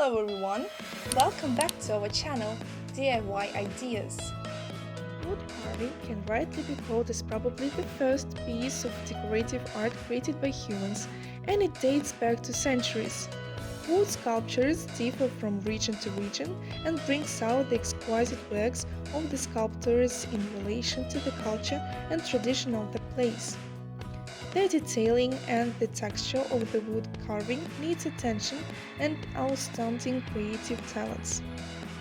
Hello everyone, welcome back to our channel DIY Ideas. Wood carving can rightly be called as probably the first piece of decorative art created by humans, and it dates back to centuries. Wood sculptures differ from region to region and brings out the exquisite works of the sculptors in relation to the culture and tradition of the place. The detailing and the texture of the wood carving needs attention and outstanding creative talents.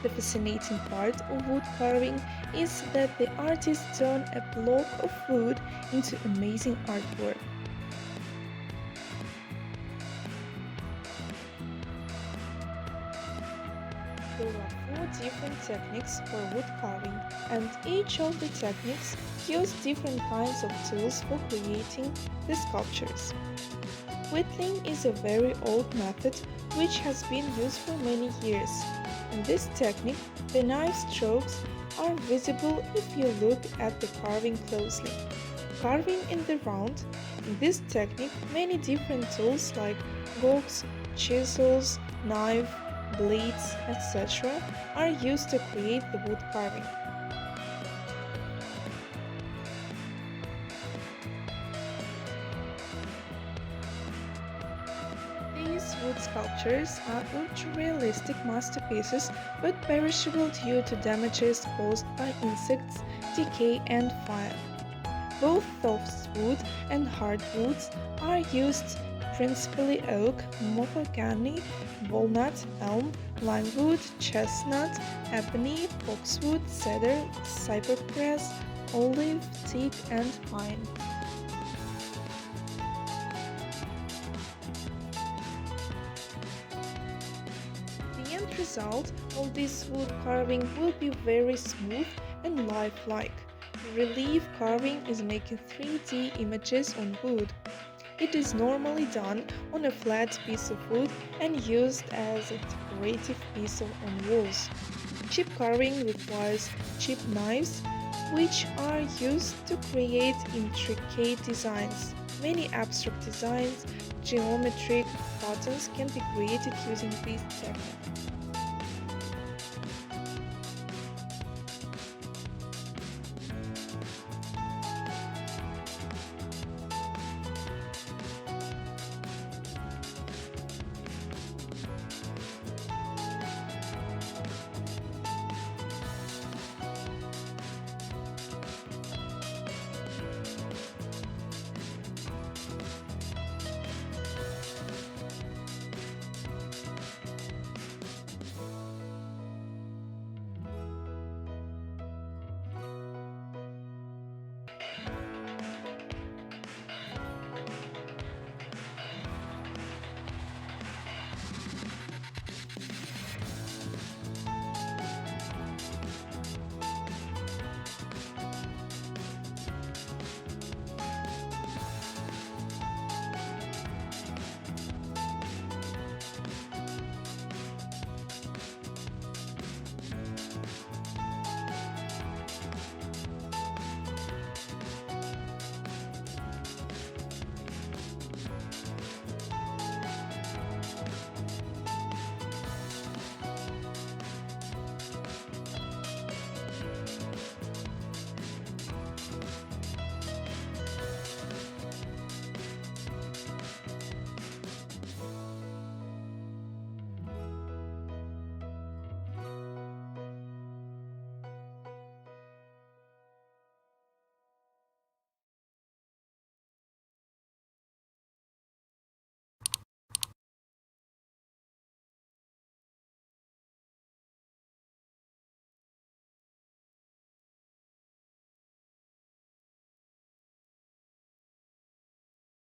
The fascinating part of wood carving is that the artists turn a block of wood into amazing artwork. There are four different techniques for wood carving, and each of the techniques use different kinds of tools for creating the sculptures. Whittling is a very old method which has been used for many years. In this technique, the knife strokes are visible if you look at the carving closely. Carving in the round, in this technique, many different tools like forks, chisels, knife, blades, etc. are used to create the wood carving. These wood sculptures are ultra-realistic masterpieces but perishable due to damages caused by insects, decay and fire. Both softwood and hardwoods are used, principally oak, mahogany, walnut, elm, limewood, chestnut, ebony, boxwood, cedar, cypress, olive, teak and pine. The end result of this wood carving will be very smooth and lifelike. Relief carving is making 3D images on wood. It is normally done on a flat piece of wood and used as a decorative piece on walls. Chip carving requires chip knives, which are used to create intricate designs. Many abstract designs, geometric patterns can be created using this technique.